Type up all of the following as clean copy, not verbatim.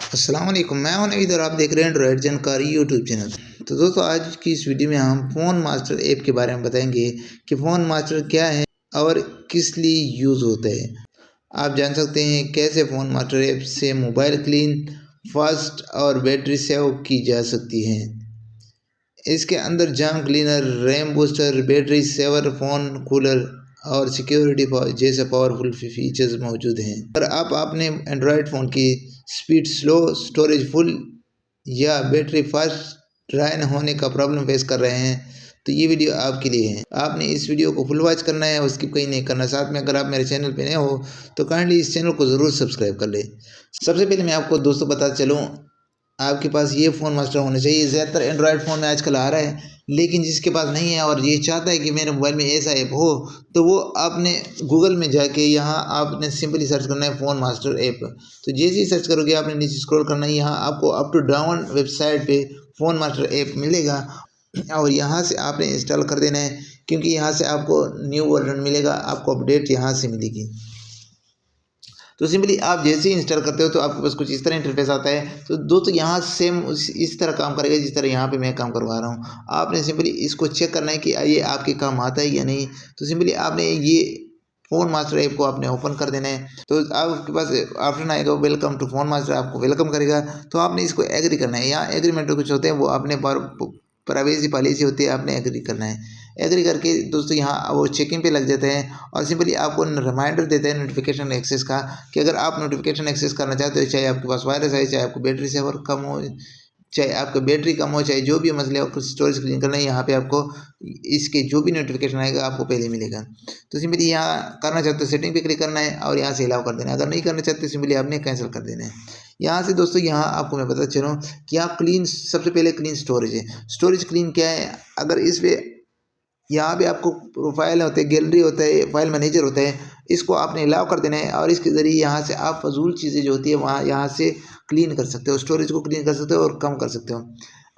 अस्सलाम वालेकुम, मैं हूं नवीद और आप देख रहे हैं एंड्रॉयड जानकारी यूट्यूब चैनल। तो दोस्तों, आज की इस वीडियो में हम फ़ोन मास्टर ऐप के बारे में बताएंगे कि फ़ोन मास्टर क्या है और किस लिए यूज़ होता है। आप जान सकते हैं कैसे फ़ोन मास्टर ऐप से मोबाइल क्लीन, फास्ट और बैटरी सेव की जा सकती है। इसके अंदर junk cleaner, RAM booster, battery saver, phone cooler और सिक्योरिटी जैसे पावरफुल फीचर्स मौजूद हैं। अगर आप अपने एंड्रॉयड फ़ोन की स्पीड स्लो, स्टोरेज फुल या बैटरी फास्ट ड्राई न होने का प्रॉब्लम फेस कर रहे हैं तो ये वीडियो आपके लिए है। आपने इस वीडियो को फुल वॉच करना है और स्किप कहीं नहीं करना। साथ में अगर आप मेरे चैनल पे नए हो तो काइंडली इस चैनल को ज़रूर सब्सक्राइब कर ले। सबसे पहले मैं आपको दोस्तों बता चलूँ, आपके पास ये फ़ोन मास्टर होना चाहिए। ज़्यादातर एंड्रॉयड फ़ोन में आजकल आ रहा है, लेकिन जिसके पास नहीं है और ये चाहता है कि मेरे मोबाइल में ऐसा ऐप हो, तो वो आपने गूगल में जाके यहाँ आपने सिंपली सर्च करना है फ़ोन मास्टर ऐप। तो जैसे ही सर्च करोगे आपने नीचे स्क्रॉल करना है, यहाँ आपको अप टू डाउन वेबसाइट पे फ़ोन मास्टर ऐप मिलेगा और यहाँ से आपने इंस्टॉल कर देना है, क्योंकि यहाँ से आपको न्यू वर्जन मिलेगा, आपको अपडेट यहाँ से मिलेगी। तो सिंपली आप जैसे ही इंस्टॉल करते हो तो आपके पास कुछ इस तरह इंटरफेस आता है। तो दोस्तों, यहाँ सेम इस तरह काम करेगा जिस तरह यहाँ पे मैं काम करवा रहा हूँ। आपने सिंपली इसको चेक करना है कि ये आपके काम आता है या नहीं। तो सिंपली आपने ये फ़ोन मास्टर ऐप को आपने ओपन कर देना है। तो आपके पास ऑप्शन आएगा वेलकम टू फ़ोन मास्टर, आपको वेलकम करेगा। तो आपने इसको एग्री करना है। यहाँ एग्रीमेंट कुछ होते हैं, वो आपने प्राइवेसी पॉलिसी होती है, आपने एग्री करना है। एग्री करके दोस्तों यहाँ वो चेकिंग पे लग जाते हैं और सिंपली आपको रिमाइंडर देते हैं नोटिफिकेशन एक्सेस का, कि अगर आप नोटिफिकेशन एक्सेस करना चाहते हो, चाहे आपके पास वायरस है, चाहे आपको बैटरी सेवर कम हो, चाहे आपका बैटरी कम हो, चाहे जो भी मसले हो, स्टोरेज क्लीन करना है, यहाँ पे आपको इसके जो भी नोटिफिकेशन आएगा आपको पहले मिलेगा। तो सिंपली यहाँ करना चाहते हो सेटिंग पे क्लिक करना है और यहाँ से अलाउ कर देना है। अगर नहीं करना चाहते सिंपली आपने कैंसिल कर देना है। यहाँ से दोस्तों, यहाँ आपको मैं पता चलूँ कि यहाँ क्लीन, सबसे पहले क्लीन स्टोरेज है। स्टोरेज क्लीन क्या है, अगर इस पर यहाँ पे आपको प्रोफाइल होते हैं, गैलरी होता है, फाइल मैनेजर होता है, इसको आपने अलाउ कर देना है और इसके ज़रिए यहाँ से आप फजूल चीज़ें जो होती है वहाँ यहाँ से क्लीन कर सकते हो, स्टोरेज को क्लीन कर सकते हो और कम कर सकते हो।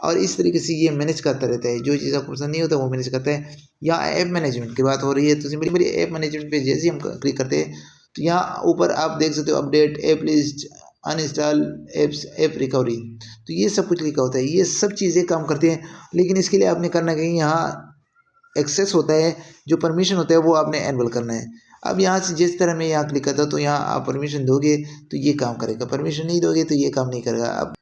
और इस तरीके से ये मैनेज करता रहता है, जो चीज़ आपको पसंद नहीं होता वो मैनेज करता है। यहाँ ऐप मैनेजमेंट की बात हो रही है, तो सिंपली ऐप मैनेजमेंट पे जैसे ही हम क्लिक करते हैं तो यहाँ ऊपर आप देख सकते हो update, app list, uninstall apps, app recovery. तो ये सब कुछ लिखा होता है, ये सब चीज़ें काम करती हैं। लेकिन इसके लिए आपने करना कहीं यहाँ एक्सेस होता है, जो परमिशन होता है वो आपने एनेबल करना है। अब यहाँ से जिस तरह मैं यहाँ क्लिक करता हूँ तो यहाँ आप परमिशन दोगे तो ये काम करेगा, परमिशन नहीं दोगे तो ये काम नहीं करेगा। अब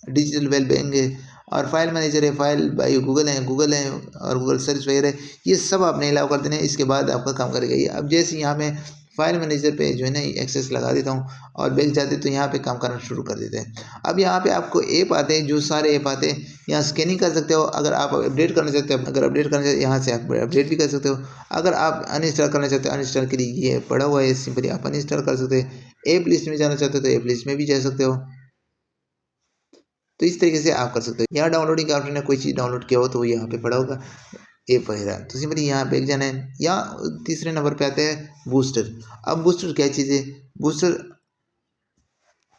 डिजिटल वेल बेइंग है और फाइल मैनेजर है, फाइल बाई गूगल है और गूगल सर्च वगैरह, ये सब आपने अलाउ कर देना है। इसके बाद आपका काम करेगा ये। अब जैसे यहाँ में फाइल मैनेजर पे जो है ना एक्सेस लगा देता हूँ और बैक जाते तो यहाँ पे काम करना शुरू कर देते हैं। अब यहाँ पे आपको ऐप आते हैं, जो सारे ऐप आते हैं यहाँ स्कैनिंग कर सकते हो। अगर आप अपडेट करना चाहते हो, अगर अपडेट करना चाहते हो यहाँ से आप अपडेट भी कर सकते हो। अगर आप अनइंस्टॉल करना चाहते हो, अनइंस्टॉल के लिए ये पड़ा हुआ है, सिंपली आप अनइंस्टॉल कर सकते हैं। ऐप लिस्ट में जाना चाहते हो तो ऐप लिस्ट में भी जा सकते हो। तो इस तरीके से आप कर सकते हो। यहाँ डाउनलोडिंग का ऑप्शन है, कोई चीज़ डाउनलोड किया हो तो वो यहाँ पे पड़ा होगा ऐप वगैरह। तो सिंपली यहाँ बैक जाना है। यहाँ तीसरे नंबर पे आते हैं बूस्टर। अब बूस्टर क्या चीज़ है, बूस्टर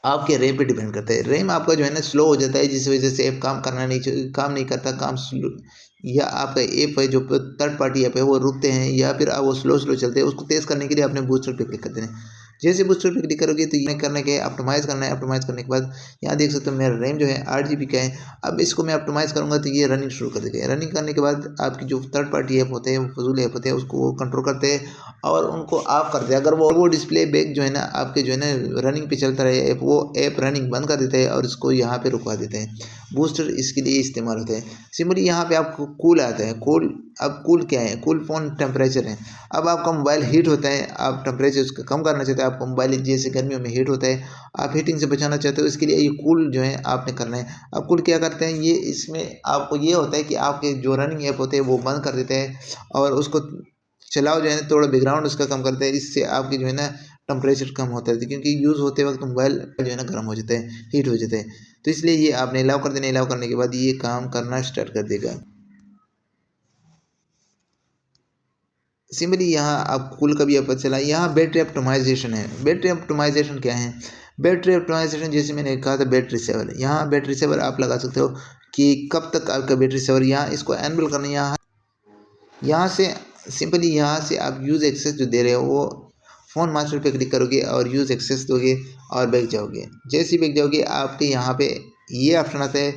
आपके रैम पे डिपेंड करता है। रैम आपका जो है ना स्लो हो जाता है, जिस वजह से ऐप काम नहीं करता, काम स्लो, या आपका ऐप है जो थर्ड पार्टी ऐप है वो रुकते हैं या फिर वो स्लो चलते हैं। उसको तेज़ करने के लिए आपने बूस्टर पे क्लिक कर देना है। जैसे बूस्टर पे क्लिक करोगे तो ये करने के ऑप्टिमाइज़ करना है। ऑप्टिमाइज़ करने के बाद यहाँ देख सकते हो मेरा रैम जो है 8 GB का है। अब इसको मैं ऑप्टिमाइज़ करूँगा तो ये रनिंग शुरू कर देगा। रनिंग करने के बाद आपकी जो थर्ड पार्टी ऐप होते हैं, वो फजूल ऐप होते हैं, उसको वो कंट्रोल करते हैं और उनको ऑफ करते हैं। अगर वो डिस्प्ले बैक जो है ना आपके जो है ना रनिंग पे चलता रहे ऐप, वो ऐप रनिंग बंद कर देते हैं और इसको यहाँ पे रुकवा देते हैं। बूस्टर इसके लिए इस्तेमाल होते हैं। सिंपली यहाँ पे आपको कूल आता है। कूल, अब कूल क्या है, कूल फ़ोन टेम्परेचर है। अब आपका मोबाइल हीट होता है, आप टेम्परेचर उसका कम करना चाहते हैं, आपका मोबाइल जैसे गर्मियों में हीट होता है, आप हीटिंग से बचाना चाहते हो, इसके लिए ये कूल जो है आपने करना है। अब कूल क्या करते हैं, ये इसमें आपको ये होता है कि आपके जो रनिंग ऐप होते हैं वो बंद कर देते हैं और उसको चलाओ जो है ना थोड़ा बैकग्राउंड उसका कम करते हैं। इससे आपकी जो है ना टेम्परेचर कम होता है, क्योंकि यूज़ होते वक्त मोबाइल जो है ना गर्म हो जाता है, हीट हो जाता है। तो इसलिए ये आपने अलाउ कर देना। अलाउ करने के बाद ये काम करना स्टार्ट कर देगा। सिंपली यहाँ आप कूल का भी पता चला। यहाँ बैटरी ऑप्टिमाइजेशन है। बैटरी ऑप्टिमाइजेशन क्या है, बैटरी ऑप्टिमाइजेशन जैसे मैंने कहा था बैटरी सेवर। यहाँ बैटरी सेवर आप लगा सकते हो कि कब तक आपका बैटरी सेवर, यहाँ इसको एनेबल करना है। यहाँ से सिंपली यहाँ से आप यूज़ एक्सेस जो दे रहे हो वो फ़ोन मास्टर पे क्लिक करोगे और यूज़ एक्सेस दोगे और बैक जाओगे। जैसे ही बैक जाओगे आपके यहाँ पे ये ऑप्शन आता है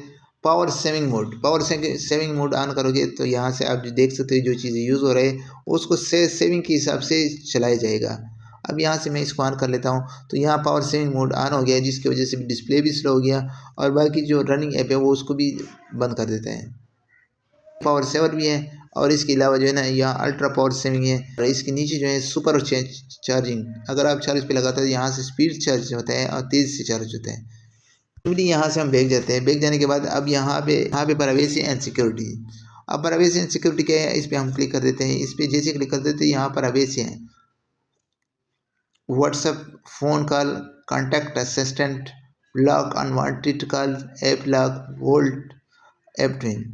power saving mode. Power saving mode on करोगे तो यहाँ से आप जो देख सकते हो जो चीज़ें यूज़ हो रहे हैं उसको सेविंग के हिसाब से चलाया जाएगा। अब यहाँ से मैं इसको ऑन कर लेता हूँ तो यहाँ पावर सेविंग मोड ऑन हो गया, जिसकी वजह से डिस्प्ले भी स्लो हो गया और बाकी जो रनिंग ऐप है वो उसको भी बंद कर देते हैं। पावर सेवर भी है और इसके अलावा जो है ना यहाँ अल्ट्रा पावर सेविंग है और इसके नीचे जो है सुपर चार्जिंग। अगर आप चार्ज पे लगाते हो यहाँ से स्पीड चार्ज होता है और तेज़ से चार्ज होता है। सिंपली यहाँ से हम बैक जाते हैं। बैक जाने के बाद अब यहाँ पे प्राइवेसी एंड सिक्योरिटी। अब प्राइवेसी एंड सिक्योरिटी क्या है, इस पर हम क्लिक कर देते हैं। इस पर जैसे क्लिक कर देते हैं यहाँ प्राइवेसी है WhatsApp, phone call, contact assistant, lock, unwanted call, app lock, volt, app twin.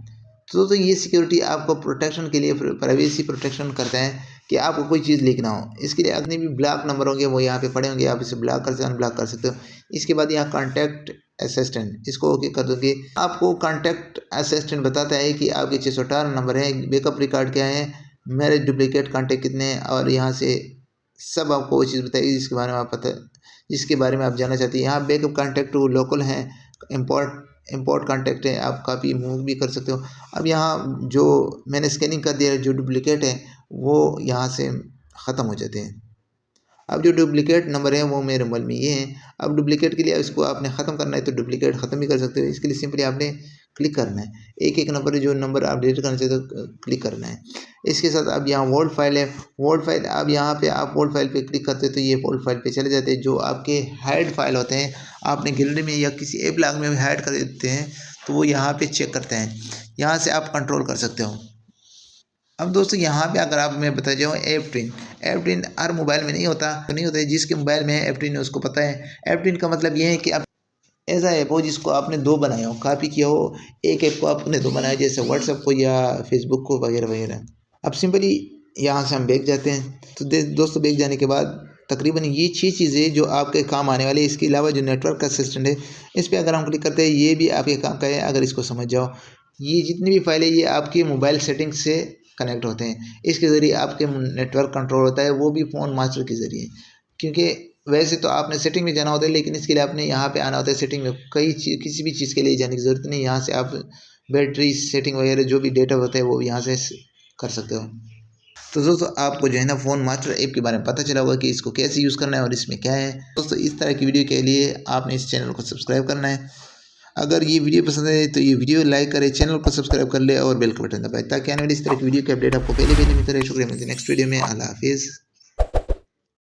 तो ये सिक्योरिटी आपको प्रोटेक्शन के लिए प्राइवेसी प्रोटेक्शन करता है कि आपको कोई चीज़ लीक ना हो। इसके लिए अपने भी ब्लॉक नंबर होंगे वो यहाँ पे पड़े होंगे, आप इसे ब्लॉक कर सकते अनब्लॉक कर सकते हो। इसके बाद यहाँ कॉन्टैक्ट असिस्टेंट, इसको ओके कर दोगे। आपको कॉन्टैक्ट असिस्टेंट बताता है कि आपके 618 नंबर है, बैकअप रिकॉर्ड क्या है, मेरे डुप्लीकेट कॉन्टैक्ट कितने हैं और यहाँ से सब आपको वो चीज़ बताएगी जिसके बारे में आप जिसके बारे में आप जानना चाहते हैं। यहाँ बैकअप कॉन्टैक्ट लोकल हैं, इंपोर्ट कॉन्टैक्ट है, आप काफ़ी मूव भी कर सकते हो। अब यहाँ जो मैंने स्कैनिंग कर दिया जो डुप्लीकेट है वो यहाँ से ख़त्म हो जाते हैं। अब जो डुप्लीकेट नंबर है वो मेरे मोबाइल में ये है। अब डुप्लीकेट के लिए इसको आपने ख़त्म करना है तो डुप्लीकेट ख़त्म भी कर सकते हो। इसके लिए सिंपली आपने क्लिक करना है, एक एक नंबर जो नंबर आप डिलीट करना चाहते हो क्लिक करना है। इसके साथ अब यहाँ वोल्ट फाइल है, वोल्ट फाइल अब यहाँ पे आप वोल्ट फाइल पे क्लिक करते हो तो ये वोल्ट फाइल पे चले जाते हैं। जो आपके हाइड फाइल होते हैं आपने गैलरी में या किसी ऐप लॉग में हाइड कर देते हैं तो वो यहाँ पे चेक करते हैं, यहाँ से आप कंट्रोल कर सकते हो। अब दोस्तों यहाँ पे अगर आप मैं बता जाऊँ ऐप ट्विन हर मोबाइल में नहीं होता है, जिसके मोबाइल में है ऐप ट्विन उसको पता है। ऐप ट्विन का मतलब ये है कि आप ऐसा ऐप हो जिसको आपने दो बनाया हो, कॉपी किया हो, एक ऐप को आपने दो बनाया जैसे व्हाट्सएप को या फेसबुक को वगैरह वगैरह। अब सिंपली यहाँ से हम बैक जाते हैं तो दोस्तों बैक जाने के बाद तकरीबन ये 6 चीज़ें जो आपके काम आने वाली है। इसके अलावा जो नेटवर्क असिस्टेंट है इस पर अगर हम क्लिक करते हैं ये भी आपके काम का है। अगर इसको समझ जाओ ये जितनी भी फाइलें ये आपकी मोबाइल सेटिंग से कनेक्ट होते हैं, इसके ज़रिए आपके नेटवर्क कंट्रोल होता है वो भी फ़ोन मास्टर के ज़रिए। क्योंकि वैसे तो आपने सेटिंग में जाना होता है लेकिन इसके लिए आपने यहाँ पे आना होता है सेटिंग में। किसी भी चीज़ के लिए जाने की ज़रूरत नहीं, यहाँ से आप बैटरी सेटिंग वगैरह जो भी डेटा होता है वो यहाँ से कर सकते हो। तो दोस्तों आपको जो है ना फ़ोन मास्टर ऐप के बारे में पता चला होगा कि इसको कैसे यूज़ करना है और इसमें क्या है। दोस्तों इस तरह की वीडियो के लिए आपने इस चैनल को सब्सक्राइब करना है। अगर ये वीडियो पसंद है तो ये वीडियो लाइक करें, चैनल को सब्सक्राइब कर ले और बेल का बटन दबाएं ताकि आने वाली इस तरह की वीडियो की अपडेट आपको पहले मिलती रहे। शुक्रिया, मिलते हैं नेक्स्ट वीडियो में। अल्लाह हाफिज़।